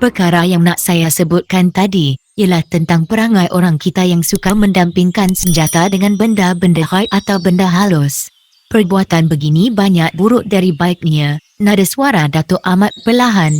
Perkara yang nak saya sebutkan tadi ialah tentang perangai orang kita yang suka mendampingkan senjata dengan benda-benda gaib atau benda halus. Perbuatan begini banyak buruk dari baiknya. Nada suara Datuk amat perlahan.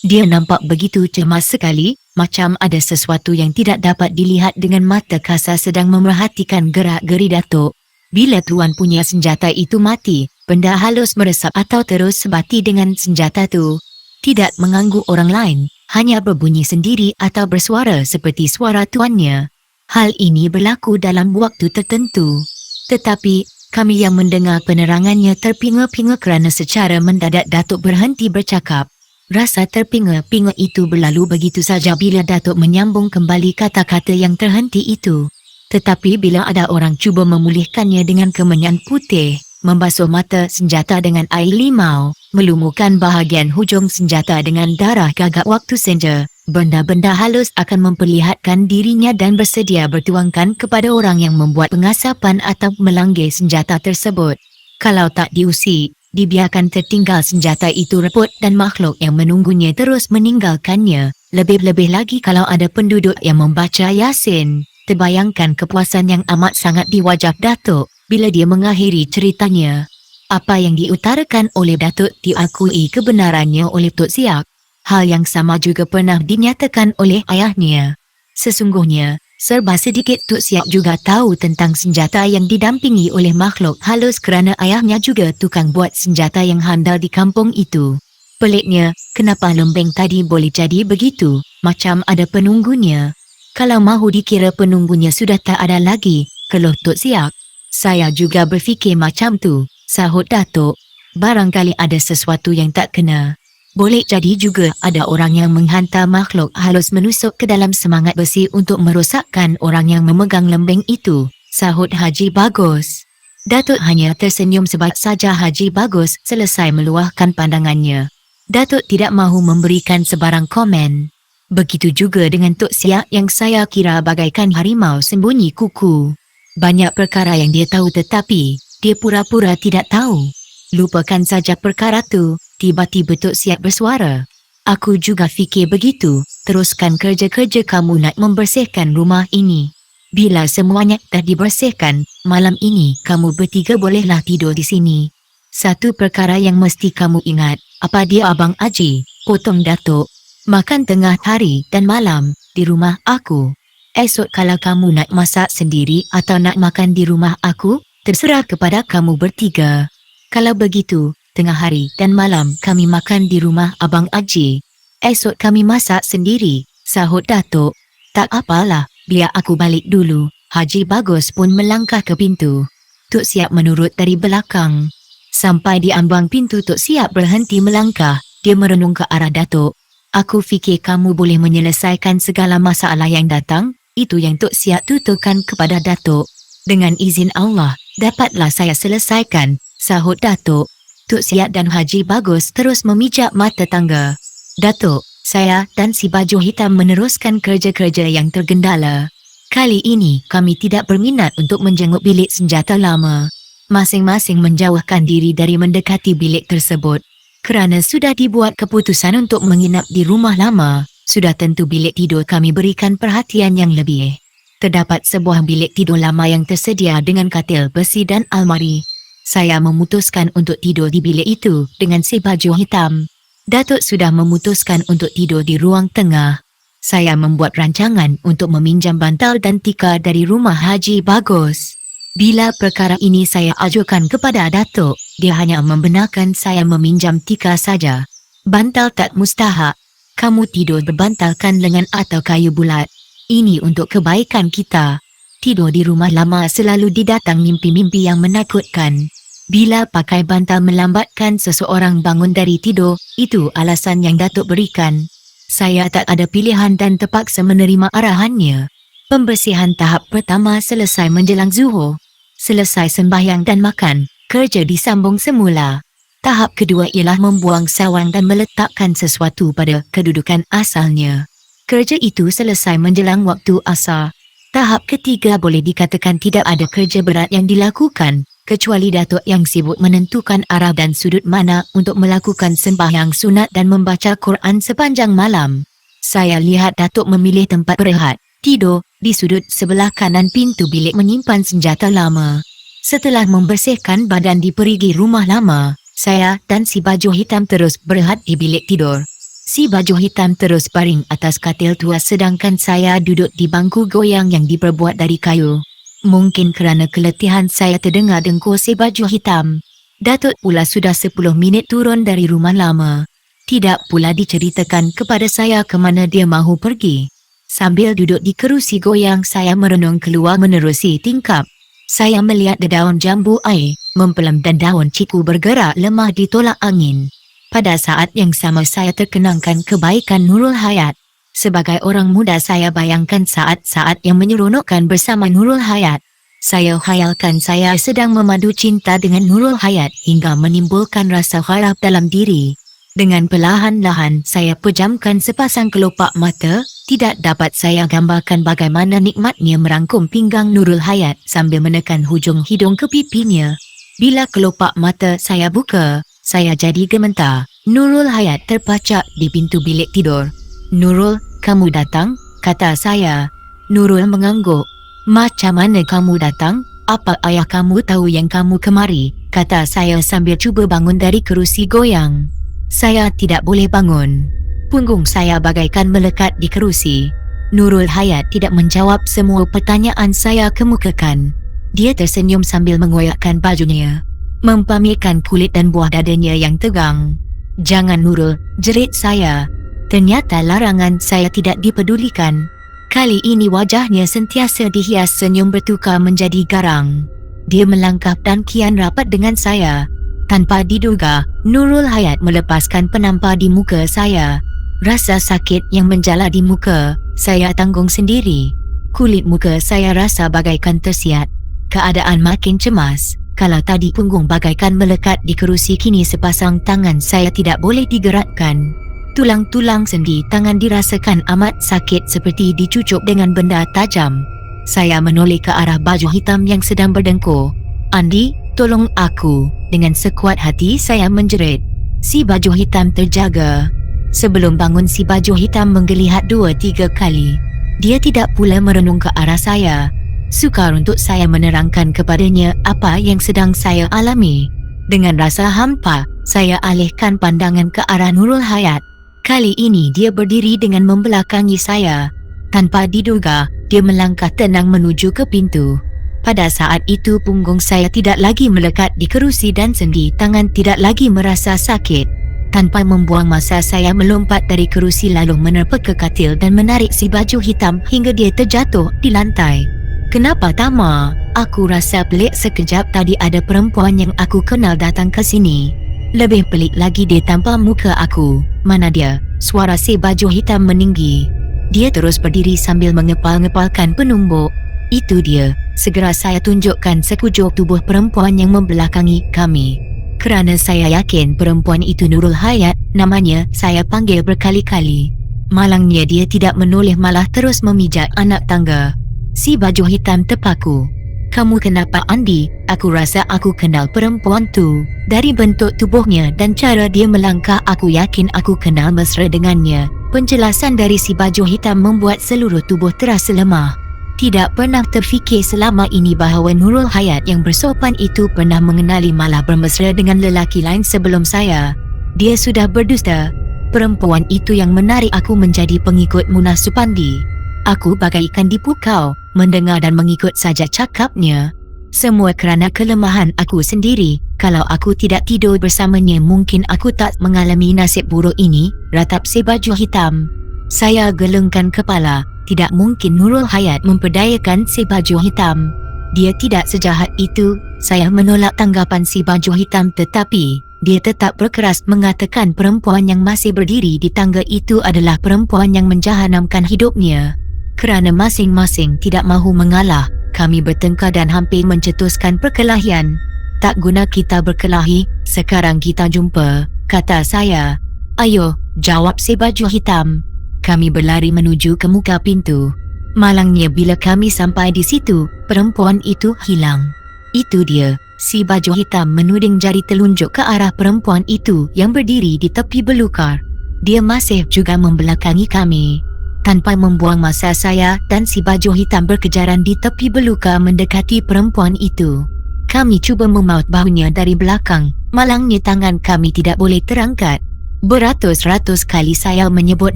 Dia nampak begitu cemas sekali, macam ada sesuatu yang tidak dapat dilihat dengan mata kasar sedang memerhatikan gerak-geri Datuk. Bila tuan punya senjata itu mati, benda halus meresap atau terus sebati dengan senjata tu. Tidak mengganggu orang lain, hanya berbunyi sendiri atau bersuara seperti suara tuannya. Hal ini berlaku dalam waktu tertentu. Tetapi, kami yang mendengar penerangannya terpinga-pinga kerana secara mendadak Datuk berhenti bercakap. Rasa terpinga-pinga itu berlalu begitu saja bila Datuk menyambung kembali kata-kata yang terhenti itu. Tetapi bila ada orang cuba memulihkannya dengan kemenyan putih, membasuh mata senjata dengan air limau, melumuhkan bahagian hujung senjata dengan darah gagak waktu senja, benda-benda halus akan memperlihatkan dirinya dan bersedia bertuangkan kepada orang yang membuat pengasapan atau melanggar senjata tersebut. Kalau tak diusik, dibiarkan tertinggal senjata itu reput dan makhluk yang menunggunya terus meninggalkannya. Lebih-lebih lagi kalau ada penduduk yang membaca Yasin. Terbayangkan kepuasan yang amat sangat di wajah Datuk bila dia mengakhiri ceritanya. Apa yang diutarakan oleh Datuk diakui kebenarannya oleh Tok Siak. Hal yang sama juga pernah dinyatakan oleh ayahnya. Sesungguhnya, serba sedikit Tok Siak juga tahu tentang senjata yang didampingi oleh makhluk halus kerana ayahnya juga tukang buat senjata yang handal di kampung itu. Peliknya, kenapa lembing tadi boleh jadi begitu, macam ada penunggunya. Kalau mahu dikira penunggunya sudah tak ada lagi, keluh Tok Siak. Saya juga berfikir macam tu, sahut Datuk. Barangkali ada sesuatu yang tak kena. Boleh jadi juga ada orang yang menghantar makhluk halus menusuk ke dalam semangat besi untuk merosakkan orang yang memegang lembing itu, sahut Haji Bagus. Datuk hanya tersenyum sebab saja Haji Bagus selesai meluahkan pandangannya. Datuk tidak mahu memberikan sebarang komen. Begitu juga dengan Tok Siak yang saya kira bagaikan harimau sembunyi kuku. Banyak perkara yang dia tahu tetapi dia pura-pura tidak tahu. Lupakan saja perkara tu, tiba-tiba Tok Siak bersuara. Aku juga fikir begitu, teruskan kerja-kerja kamu nak membersihkan rumah ini. Bila semuanya dah dibersihkan, malam ini kamu bertiga bolehlah tidur di sini. Satu perkara yang mesti kamu ingat, apa dia Abang Haji, potong Datuk. Makan tengah hari dan malam di rumah aku. Esok kalau kamu nak masak sendiri atau nak makan di rumah aku, terserah kepada kamu bertiga. Kalau begitu, tengah hari dan malam kami makan di rumah Abang Haji. Esok kami masak sendiri, sahut Datuk. Tak apalah, biar aku balik dulu. Haji Bagus pun melangkah ke pintu. Tok Siak menurut dari belakang. Sampai di ambang pintu Tok Siak berhenti melangkah, dia merenung ke arah Datuk. Aku fikir kamu boleh menyelesaikan segala masalah yang datang, itu yang Tok Siak tuturkan kepada Datuk. Dengan izin Allah, dapatlah saya selesaikan, sahut Datuk. Tok Siak dan Haji Bagus terus memijak mata tangga. Datuk, saya dan si baju hitam meneruskan kerja-kerja yang tergendala. Kali ini kami tidak berminat untuk menjenguk bilik senjata lama. Masing-masing menjauhkan diri dari mendekati bilik tersebut. Kerana sudah dibuat keputusan untuk menginap di rumah lama, sudah tentu bilik tidur kami berikan perhatian yang lebih. Terdapat sebuah bilik tidur lama yang tersedia dengan katil besi dan almari. Saya memutuskan untuk tidur di bilik itu dengan si baju hitam. Datuk sudah memutuskan untuk tidur di ruang tengah. Saya membuat rancangan untuk meminjam bantal dan tikar dari rumah Haji Bagus. Bila perkara ini saya ajukan kepada Datuk, dia hanya membenarkan saya meminjam tikar saja. Bantal tak mustahak. Kamu tidur berbantalkan lengan atau kayu bulat. Ini untuk kebaikan kita. Tidur di rumah lama selalu didatang mimpi-mimpi yang menakutkan. Bila pakai bantal melambatkan seseorang bangun dari tidur, itu alasan yang Datuk berikan. Saya tak ada pilihan dan terpaksa menerima arahannya. Pembersihan tahap pertama selesai menjelang zuhur. Selesai sembahyang dan makan, kerja disambung semula. Tahap kedua ialah membuang sawang dan meletakkan sesuatu pada kedudukan asalnya. Kerja itu selesai menjelang waktu asar. Tahap ketiga boleh dikatakan tidak ada kerja berat yang dilakukan, kecuali Datuk yang sibuk menentukan arah dan sudut mana untuk melakukan sembahyang sunat dan membaca Quran sepanjang malam. Saya lihat Datuk memilih tempat berehat, tidur, di sudut sebelah kanan pintu bilik menyimpan senjata lama. Setelah membersihkan badan di perigi rumah lama, saya dan si baju hitam terus berehat di bilik tidur. Si baju hitam terus baring atas katil tua sedangkan saya duduk di bangku goyang yang diperbuat dari kayu. Mungkin kerana keletihan saya terdengar dengkur si baju hitam. Datuk pula sudah 10 minit turun dari rumah lama. Tidak pula diceritakan kepada saya ke mana dia mahu pergi. Sambil duduk di kerusi goyang saya merenung keluar menerusi tingkap. Saya melihat daun jambu air, mempelam dan daun ciku bergerak lemah ditolak angin. Pada saat yang sama saya terkenangkan kebaikan Nurul Hayat. Sebagai orang muda saya bayangkan saat-saat yang menyeronokkan bersama Nurul Hayat. Saya khayalkan saya sedang memadu cinta dengan Nurul Hayat hingga menimbulkan rasa harap dalam diri. Dengan perlahan-lahan saya pejamkan sepasang kelopak mata, tidak dapat saya gambarkan bagaimana nikmatnya merangkum pinggang Nurul Hayat sambil menekan hujung hidung ke pipinya. Bila kelopak mata saya buka, saya jadi gemetar. Nurul Hayat terpacak di pintu bilik tidur. "Nurul, kamu datang?" kata saya. Nurul mengangguk. "Macam mana kamu datang? Apa ayah kamu tahu yang kamu kemari?" kata saya sambil cuba bangun dari kerusi goyang. Saya tidak boleh bangun. Punggung saya bagaikan melekat di kerusi. Nurul Hayat tidak menjawab semua pertanyaan saya kemukakan. Dia tersenyum sambil mengoyakkan bajunya, mempamerkan kulit dan buah dadanya yang tegang. "Jangan Nurul," jerit saya. Ternyata larangan saya tidak dipedulikan. Kali ini wajahnya sentiasa dihias senyum bertukar menjadi garang. Dia melangkah dan kian rapat dengan saya. Tanpa diduga, Nurul Hayat melepaskan penampar di muka saya. Rasa sakit yang menjala di muka, saya tanggung sendiri. Kulit muka saya rasa bagaikan tersiat. Keadaan makin cemas. Kalau tadi punggung bagaikan melekat di kerusi, kini sepasang tangan saya tidak boleh digerakkan. Tulang-tulang sendi tangan dirasakan amat sakit seperti dicucuk dengan benda tajam. Saya menoleh ke arah baju hitam yang sedang berdengkur. "Andi, tolong aku." Dengan sekuat hati saya menjerit. Si baju hitam terjaga. Sebelum bangun si baju hitam menggeliat 2-3 kali. Dia tidak pula merenung ke arah saya. Sukar untuk saya menerangkan kepadanya apa yang sedang saya alami. Dengan rasa hampa, saya alihkan pandangan ke arah Nurul Hayat. Kali ini dia berdiri dengan membelakangi saya. Tanpa diduga, dia melangkah tenang menuju ke pintu. Pada saat itu punggung saya tidak lagi melekat di kerusi dan sendi tangan tidak lagi merasa sakit. Tanpa membuang masa saya melompat dari kerusi lalu menerpa ke katil dan menarik si baju hitam hingga dia terjatuh di lantai. "Kenapa Tama? Aku rasa pelik sekejap tadi ada perempuan yang aku kenal datang ke sini. Lebih pelik lagi dia tanpa muka aku. Mana dia?" Suara si baju hitam meninggi. Dia terus berdiri sambil mengepal-ngepalkan penumbuk. "Itu dia." Segera saya tunjukkan sekujur tubuh perempuan yang membelakangi kami. Kerana saya yakin perempuan itu Nurul Hayat, namanya saya panggil berkali-kali. Malangnya dia tidak menoleh malah terus memijak anak tangga. Si baju hitam terpaku. "Kamu kenapa Andi? Aku rasa aku kenal perempuan tu. Dari bentuk tubuhnya dan cara dia melangkah aku yakin aku kenal mesra dengannya." Penjelasan dari si baju hitam membuat seluruh tubuh terasa lemah. Tidak pernah terfikir selama ini bahawa Nurul Hayat yang bersopan itu pernah mengenali malah bermesra dengan lelaki lain sebelum saya. Dia sudah berdusta. Perempuan itu yang menarik aku menjadi pengikut Munah Supandi. Aku bagaikan dipukau, mendengar dan mengikut saja cakapnya. Semua kerana kelemahan aku sendiri. Kalau aku tidak tidur bersamanya mungkin aku tak mengalami nasib buruk ini, ratap si baju hitam. Saya gelengkan kepala. Tidak mungkin Nurul Hayat memperdayakan si baju hitam. Dia tidak sejahat itu. Saya menolak tanggapan si baju hitam tetapi dia tetap berkeras mengatakan perempuan yang masih berdiri di tangga itu adalah perempuan yang menjahanamkan hidupnya. Kerana masing-masing tidak mahu mengalah, kami bertengkar dan hampir mencetuskan perkelahian. "Tak guna kita berkelahi, sekarang kita jumpa," kata saya. "Ayo," jawab si baju hitam. Kami berlari menuju ke muka pintu. Malangnya bila kami sampai di situ, perempuan itu hilang. "Itu dia." Si baju hitam menuding jari telunjuk ke arah perempuan itu yang berdiri di tepi belukar. Dia masih juga membelakangi kami. Tanpa membuang masa, saya dan si baju hitam berkejaran di tepi beluka mendekati perempuan itu. Kami cuba memaut bahunya dari belakang, malangnya tangan kami tidak boleh terangkat. Beratus-ratus kali saya menyebut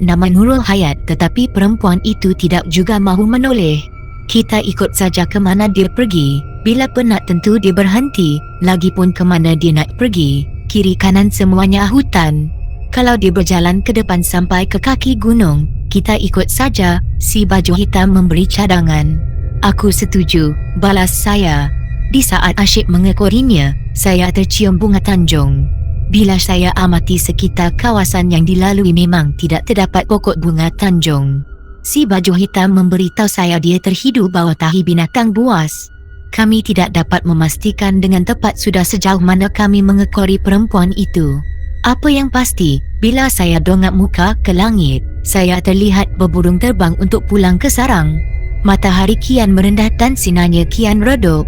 nama Nurul Hayat, tetapi perempuan itu tidak juga mahu menoleh. Kita ikut saja ke mana dia pergi. Bila penat tentu dia berhenti, lagipun ke mana dia nak pergi. Kiri kanan semuanya hutan. Kalau dia berjalan ke depan sampai ke kaki gunung, kita ikut saja. Si baju hitam memberi cadangan. Aku setuju, balas saya. Di saat asyik mengekorinya, saya tercium bunga tanjung. Bila saya amati sekitar kawasan yang dilalui, memang tidak terdapat pokok bunga tanjung. Si baju hitam memberitahu saya dia terhidu bawah tahi binatang buas. Kami tidak dapat memastikan dengan tepat sudah sejauh mana kami mengekori perempuan itu. Apa yang pasti, bila saya dongak muka ke langit, saya terlihat berburung terbang untuk pulang ke sarang. Matahari kian merendah dan sinarnya kian redup.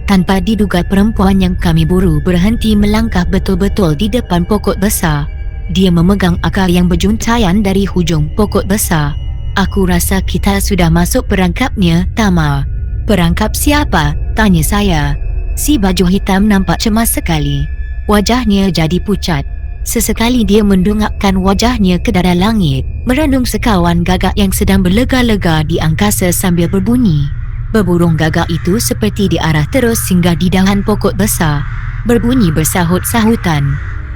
Tanpa diduga, perempuan yang kami buru berhenti melangkah betul-betul di depan pokok besar. Dia memegang akar yang berjuntaian dari hujung pokok besar. Aku rasa kita sudah masuk perangkapnya, Tama. Perangkap siapa? Tanya saya. Si baju hitam nampak cemas sekali. Wajahnya jadi pucat. Sesekali dia mendongakkan wajahnya ke darah langit, merenung sekawan gagak yang sedang berlega-lega di angkasa sambil berbunyi. Berburung gagak itu seperti diarah terus hingga di dahan pokok besar, berbunyi bersahut-sahutan.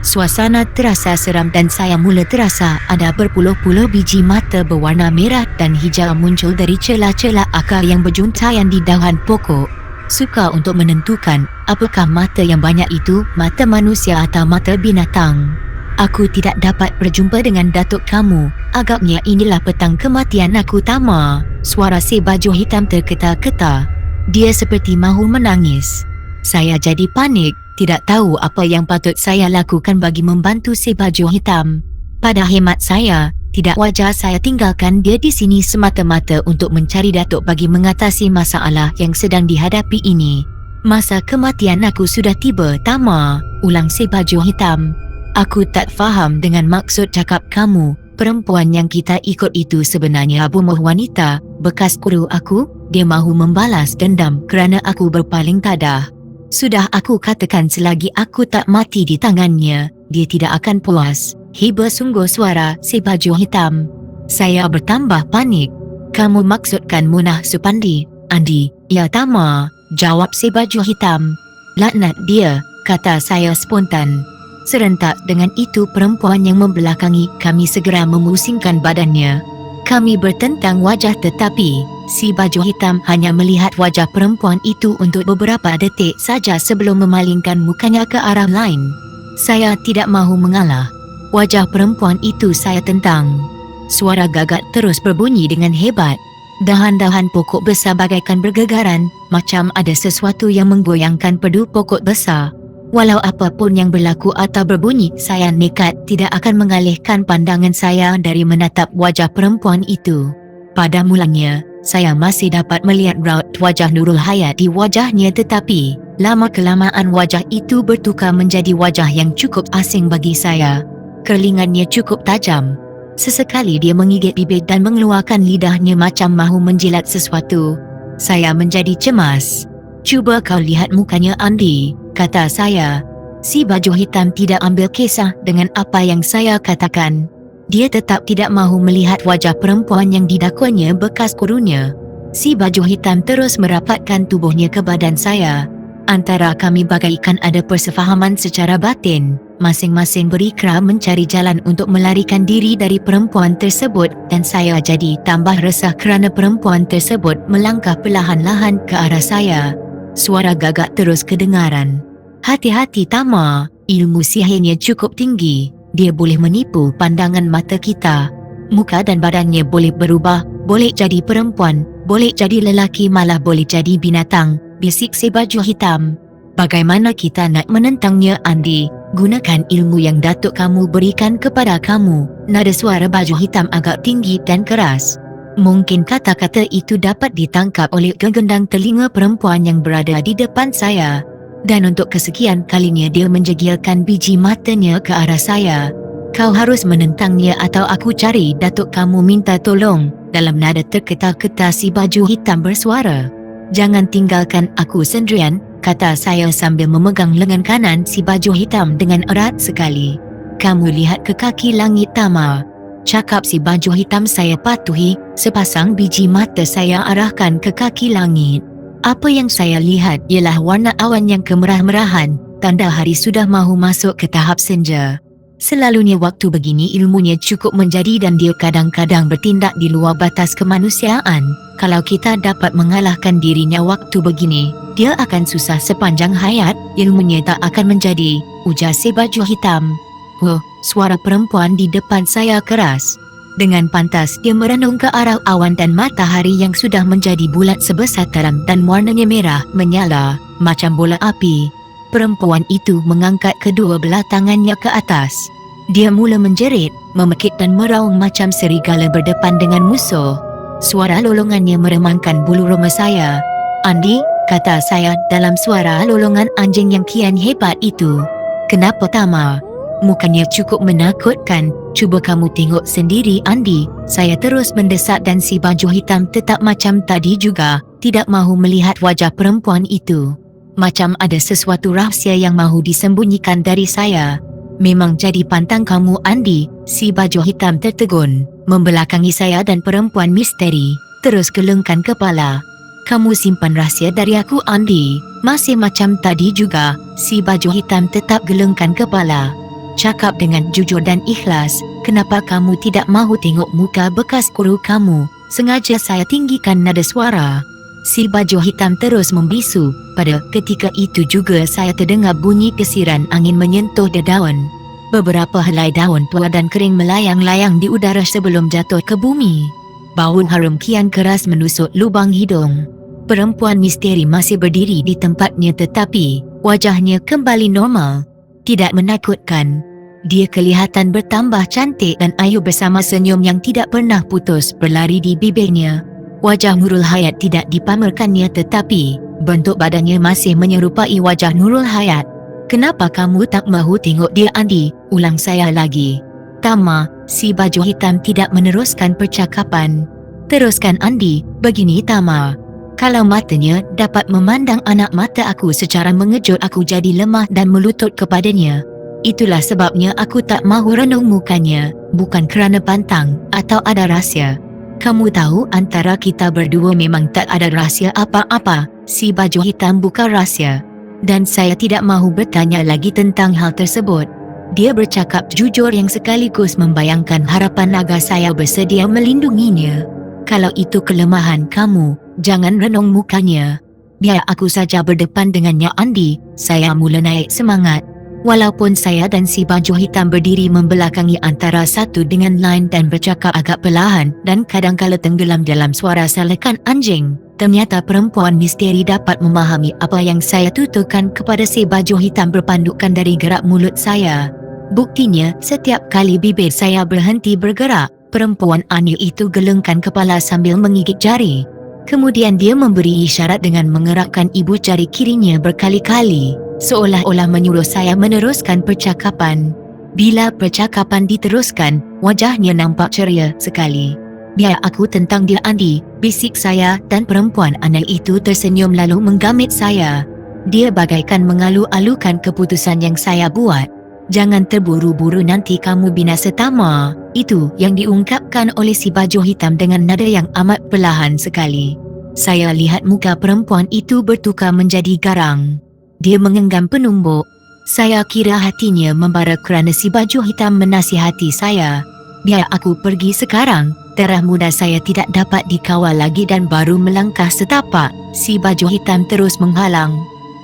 Suasana terasa seram dan saya mula terasa ada berpuluh-puluh biji mata berwarna merah dan hijau muncul dari celah-celah akar yang berjuntaian di dahan pokok. Sukar untuk menentukan apakah mata yang banyak itu mata manusia atau mata binatang. Aku tidak dapat berjumpa dengan datuk kamu. Agaknya inilah petang kematian aku, Tama. Suara si baju hitam terketa-keta. Dia seperti mahu menangis. Saya jadi panik, tidak tahu apa yang patut saya lakukan bagi membantu si baju hitam. Pada hemat saya, tidak wajar saya tinggalkan dia di sini semata-mata untuk mencari datuk bagi mengatasi masalah yang sedang dihadapi ini. Masa kematian aku sudah tiba, Tama, ulang si baju hitam. Aku tak faham dengan maksud cakap kamu. Perempuan yang kita ikut itu sebenarnya bunuh wanita, bekas guru aku. Dia mahu membalas dendam kerana aku berpaling tadah. Sudah aku katakan selagi aku tak mati di tangannya, dia tidak akan puas. Hibur sungguh suara si baju hitam. Saya bertambah panik. Kamu maksudkan Munah Supandi? Andi? Ya, Tama, jawab si baju hitam. Laknat dia, kata saya spontan. Serentak dengan itu perempuan yang membelakangi kami segera memusingkan badannya. Kami bertentang wajah, tetapi si baju hitam hanya melihat wajah perempuan itu untuk beberapa detik saja sebelum memalingkan mukanya ke arah lain. Saya tidak mahu mengalah. Wajah perempuan itu saya tentang. Suara gagak terus berbunyi dengan hebat. Dahan-dahan pokok besar bagaikan bergegaran, macam ada sesuatu yang menggoyangkan pedu pokok besar. Walau apapun yang berlaku atau berbunyi, saya nekat tidak akan mengalihkan pandangan saya dari menatap wajah perempuan itu. Pada mulanya, saya masih dapat melihat raut wajah Nurul Hayat di wajahnya, tetapi lama-kelamaan wajah itu bertukar menjadi wajah yang cukup asing bagi saya. Kerlingannya cukup tajam. Sesekali dia menggigit bibir dan mengeluarkan lidahnya macam mahu menjilat sesuatu. Saya menjadi cemas. Cuba kau lihat mukanya, Andi, kata saya. Si baju hitam tidak ambil kisah dengan apa yang saya katakan. Dia tetap tidak mahu melihat wajah perempuan yang didakwanya bekas gurunya. Si baju hitam terus merapatkan tubuhnya ke badan saya. Antara kami bagaikan ada persefahaman secara batin. Masing-masing berikrar mencari jalan untuk melarikan diri dari perempuan tersebut dan saya jadi tambah resah kerana perempuan tersebut melangkah perlahan-lahan ke arah saya. Suara gagak terus kedengaran. Hati-hati, Tama, ilmu sihirnya cukup tinggi. Dia boleh menipu pandangan mata kita. Muka dan badannya boleh berubah, boleh jadi perempuan, boleh jadi lelaki, malah boleh jadi binatang, bisik si baju hitam. Bagaimana kita nak menentangnya, Andi? Gunakan ilmu yang datuk kamu berikan kepada kamu. Nada suara baju hitam agak tinggi dan keras. Mungkin kata-kata itu dapat ditangkap oleh gegendang telinga perempuan yang berada di depan saya. Dan untuk kesekian kalinya dia menjegilkan biji matanya ke arah saya. Kau harus menentangnya atau aku cari datuk kamu minta tolong. Dalam nada terketa-keta si baju hitam bersuara. Jangan tinggalkan aku sendirian, kata saya sambil memegang lengan kanan si baju hitam dengan erat sekali. Kamu lihat ke kaki langit, Tama, cakap si baju hitam. Saya patuhi, sepasang biji mata saya arahkan ke kaki langit. Apa yang saya lihat ialah warna awan yang kemerah-merahan, tanda hari sudah mahu masuk ke tahap senja. Selalunya waktu begini ilmunya cukup menjadi dan dia kadang-kadang bertindak di luar batas kemanusiaan. Kalau kita dapat mengalahkan dirinya waktu begini, dia akan susah sepanjang hayat, ilmunya tak akan menjadi, ujar si baju hitam. Suara perempuan di depan saya keras. Dengan pantas dia merenung ke arah awan dan matahari yang sudah menjadi bulat sebesar terang dan warnanya merah menyala, macam bola api. Perempuan itu mengangkat kedua belah tangannya ke atas. Dia mula menjerit, memekik dan meraung macam serigala berdepan dengan musuh. Suara lolongannya meremangkan bulu roma saya. Andi, kata saya dalam suara lolongan anjing yang kian hebat itu. Kenapa, Tama? Mukanya cukup menakutkan. Cuba kamu tengok sendiri, Andi. Saya terus mendesak dan si baju hitam tetap macam tadi juga, tidak mahu melihat wajah perempuan itu. Macam ada sesuatu rahsia yang mahu disembunyikan dari saya. Memang jadi pantang kamu, Andi, si baju hitam tertegun, membelakangi saya dan perempuan misteri, terus gelengkan kepala. Kamu simpan rahsia dari aku, Andi. Masih macam tadi juga, si baju hitam tetap gelengkan kepala. Cakap dengan jujur dan ikhlas, kenapa kamu tidak mahu tengok muka bekas guru kamu? Sengaja saya tinggikan nada suara. Si baju hitam terus membisu. Pada ketika itu juga saya terdengar bunyi desiran angin menyentuh dedaunan. Beberapa helai daun tua dan kering melayang-layang di udara sebelum jatuh ke bumi. Bau harum kian keras menusuk lubang hidung. Perempuan misteri masih berdiri di tempatnya tetapi wajahnya kembali normal. Tidak menakutkan. Dia kelihatan bertambah cantik dan ayu bersama senyum yang tidak pernah putus berlari di bibirnya. Wajah Nurul Hayat tidak dipamerkannya tetapi bentuk badannya masih menyerupai wajah Nurul Hayat. Kenapa kamu tak mahu tengok dia, Andi? Ulang saya lagi. Tama, si baju hitam tidak meneruskan percakapan. Teruskan, Andi. Begini, Tama. Kalau matanya dapat memandang anak mata aku secara mengejut, aku jadi lemah dan melutut kepadanya. Itulah sebabnya aku tak mahu renung mukanya, bukan kerana pantang atau ada rahsia. Kamu tahu antara kita berdua memang tak ada rahsia apa-apa. Si baju hitam buka rahsia. Dan saya tidak mahu bertanya lagi tentang hal tersebut. Dia bercakap jujur yang sekaligus membayangkan harapan agar saya bersedia melindunginya. Kalau itu kelemahan kamu, jangan renung mukanya. Biar aku saja berdepan dengannya, Andi. Saya mula naik semangat. Walaupun saya dan si baju hitam berdiri membelakangi antara satu dengan lain dan bercakap agak perlahan dan kadangkala tenggelam dalam suara salekan anjing, ternyata perempuan misteri dapat memahami apa yang saya tuturkan kepada si baju hitam berpandukan dari gerak mulut saya. Buktinya, setiap kali bibir saya berhenti bergerak, perempuan aneh itu gelengkan kepala sambil menggigit jari. Kemudian dia memberi isyarat dengan mengerakkan ibu jari kirinya berkali-kali, seolah-olah menyuruh saya meneruskan percakapan. Bila percakapan diteruskan, wajahnya nampak ceria sekali. Biar aku tentang dia, Andi, bisik saya dan perempuan aneh itu tersenyum lalu menggamit saya. Dia bagaikan mengalu-alukan keputusan yang saya buat. Jangan terburu-buru nanti kamu binasa, Tama. Itu yang diungkapkan oleh si baju hitam dengan nada yang amat perlahan sekali. Saya lihat muka perempuan itu bertukar menjadi garang. Dia mengenggam penumbuk. Saya kira hatinya membara kerana si baju hitam menasihati saya. Biar aku pergi sekarang, darah muda saya tidak dapat dikawal lagi dan baru melangkah setapak. Si baju hitam terus menghalang.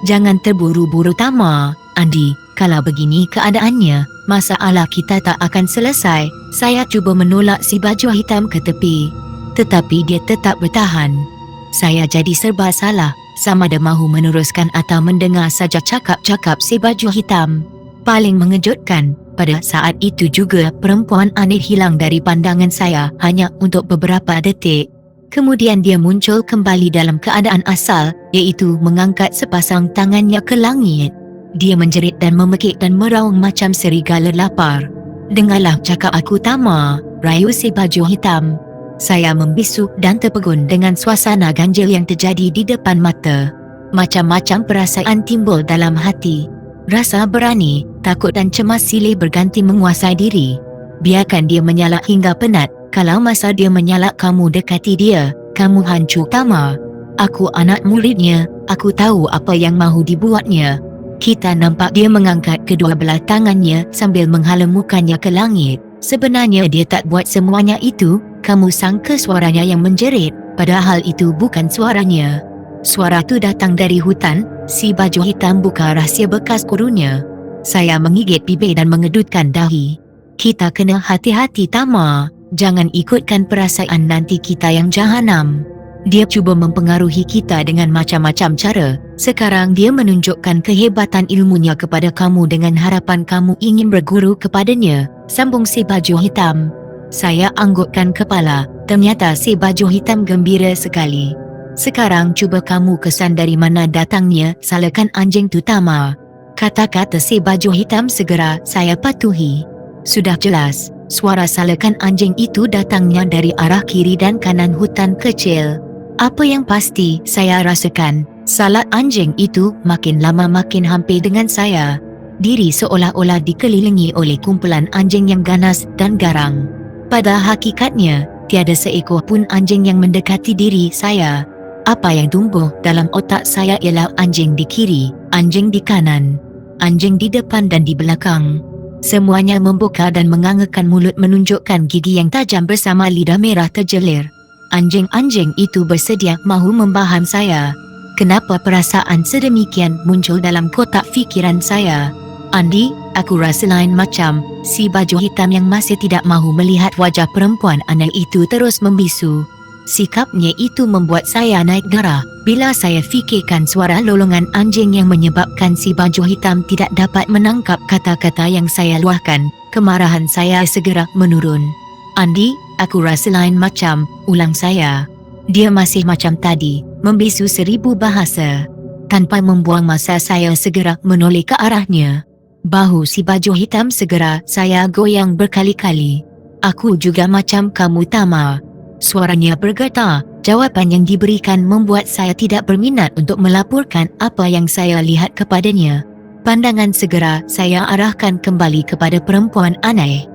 Jangan terburu-buru, Tama. Andi, kalau begini keadaannya, masalah kita tak akan selesai. Saya cuba menolak si baju hitam ke tepi. Tetapi dia tetap bertahan. Saya jadi serba salah. Sama ada mahu meneruskan atau mendengar saja cakap-cakap si baju hitam. Paling mengejutkan, pada saat itu juga perempuan aneh hilang dari pandangan saya hanya untuk beberapa detik. Kemudian dia muncul kembali dalam keadaan asal, iaitu mengangkat sepasang tangannya ke langit. Dia menjerit dan memekik dan meraung macam serigala lapar. Dengarlah cakap aku, Tama, rayu si baju hitam. Saya membisu dan terpegun dengan suasana ganjil yang terjadi di depan mata. Macam-macam perasaan timbul dalam hati. Rasa berani, takut dan cemas silih berganti menguasai diri. Biarkan dia menyalak hingga penat. Kalau masa dia menyalak kamu dekati dia, kamu hancur, Tama. Aku anak muridnya, aku tahu apa yang mahu dibuatnya. Kita nampak dia mengangkat kedua belah tangannya sambil menghala mukanya ke langit. Sebenarnya dia tak buat semuanya itu. Kamu sangka suaranya yang menjerit, padahal itu bukan suaranya. Suara tu datang dari hutan. Si baju hitam buka rahsia bekas gurunya. Saya menggigit bibir dan mengedutkan dahi. Kita kena hati-hati, Tama. Jangan ikutkan perasaan nanti kita yang jahanam. Dia cuba mempengaruhi kita dengan macam-macam cara. Sekarang dia menunjukkan kehebatan ilmunya kepada kamu dengan harapan kamu ingin berguru kepadanya, sambung si baju hitam. Saya anggukkan kepala. Ternyata si baju hitam gembira sekali. Sekarang cuba kamu kesan dari mana datangnya salakan anjing tu, Tama. Kata-kata si baju hitam segera saya patuhi. Sudah jelas, suara salakan anjing itu datangnya dari arah kiri dan kanan hutan kecil. Apa yang pasti saya rasakan, salat anjing itu makin lama makin hampir dengan saya. Diri seolah-olah dikelilingi oleh kumpulan anjing yang ganas dan garang. Pada hakikatnya, tiada seekor pun anjing yang mendekati diri saya. Apa yang tumbuh dalam otak saya ialah anjing di kiri, anjing di kanan, anjing di depan dan di belakang. Semuanya membuka dan mengangakan mulut menunjukkan gigi yang tajam bersama lidah merah terjelir. Anjing-anjing itu bersedia mahu membaham saya. Kenapa perasaan sedemikian muncul dalam kotak fikiran saya? Andi, aku rasa lain macam. Si baju hitam yang masih tidak mahu melihat wajah perempuan aneh itu terus membisu. Sikapnya itu membuat saya naik darah. Bila saya fikirkan suara lolongan anjing yang menyebabkan si baju hitam tidak dapat menangkap kata-kata yang saya luahkan, kemarahan saya segera menurun. Andi, aku rasa lain macam, ulang saya. Dia masih macam tadi, membisu 1000 bahasa. Tanpa membuang masa saya segera menoleh ke arahnya. Bahu si baju hitam segera saya goyang berkali-kali. Aku juga macam kamu, Tama. Suaranya bergetar. Jawapan yang diberikan membuat saya tidak berminat untuk melaporkan apa yang saya lihat kepadanya. Pandangan segera saya arahkan kembali kepada perempuan aneh.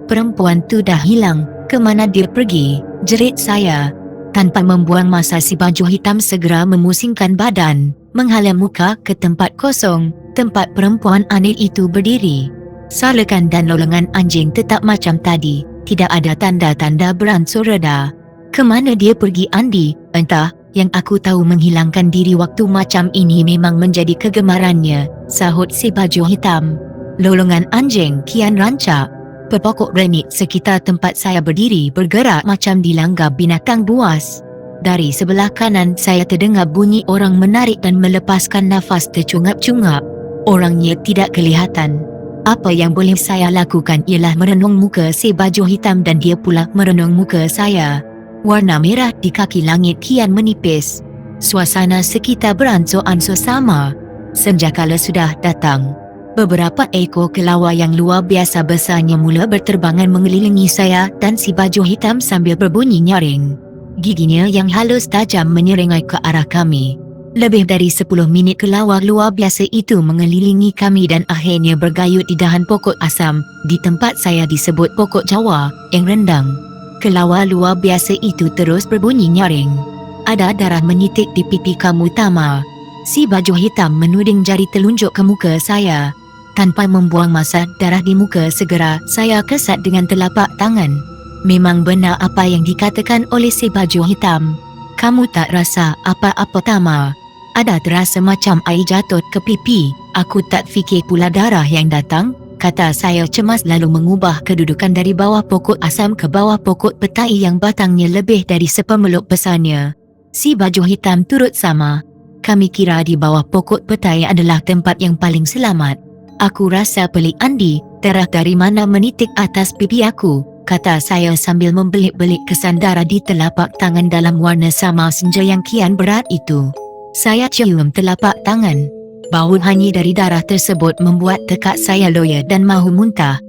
Perempuan tu dah hilang. Kemana dia pergi? Jerit saya. Tanpa membuang masa si baju hitam segera memusingkan badan, menghala muka ke tempat kosong, tempat perempuan aneh itu berdiri. Salakan dan lolongan anjing tetap macam tadi. Tidak ada tanda-tanda beransur reda. Kemana dia pergi, Andi? Entah, yang aku tahu menghilangkan diri waktu macam ini memang menjadi kegemarannya, sahut si baju hitam. Lolongan anjing kian rancak. Pokok renit sekitar tempat saya berdiri bergerak macam dilanggar binatang buas. Dari sebelah kanan saya terdengar bunyi orang menarik dan melepaskan nafas tercungap-cungap. Orangnya tidak kelihatan. Apa yang boleh saya lakukan ialah merenung muka si baju hitam dan dia pula merenung muka saya. Warna merah di kaki langit kian menipis. Suasana sekitar beransur-ansur sama. Senjakala sudah datang. Beberapa ekor kelawar yang luar biasa besarnya mula berterbangan mengelilingi saya dan si baju hitam sambil berbunyi nyaring. Giginya yang halus tajam menyeringai ke arah kami. Lebih dari 10 minit kelawar luar biasa itu mengelilingi kami dan akhirnya bergayut di dahan pokok asam, di tempat saya disebut pokok Jawa, yang rendang. Kelawar luar biasa itu terus berbunyi nyaring. Ada darah menyitik di pipi kamu, Tama. Si baju hitam menuding jari telunjuk ke muka saya. Tanpa membuang masa, darah di muka segera saya kesat dengan telapak tangan. Memang benar apa yang dikatakan oleh si baju hitam. Kamu tak rasa apa-apa, Tama? Ada terasa macam air jatuh ke pipi. Aku tak fikir pula darah yang datang, kata saya cemas lalu mengubah kedudukan dari bawah pokok asam ke bawah pokok petai yang batangnya lebih dari sepemeluk besarnya. Si baju hitam turut sama. Kami kira di bawah pokok petai adalah tempat yang paling selamat. Aku rasa pelik, Andi. Darah dari mana menitik atas pipi aku? Kata saya sambil membelik-belik kesan darah di telapak tangan dalam warna sama senja yang kian berat itu. Saya cium telapak tangan. Bau hanyi dari darah tersebut membuat tekak saya loya dan mahu muntah.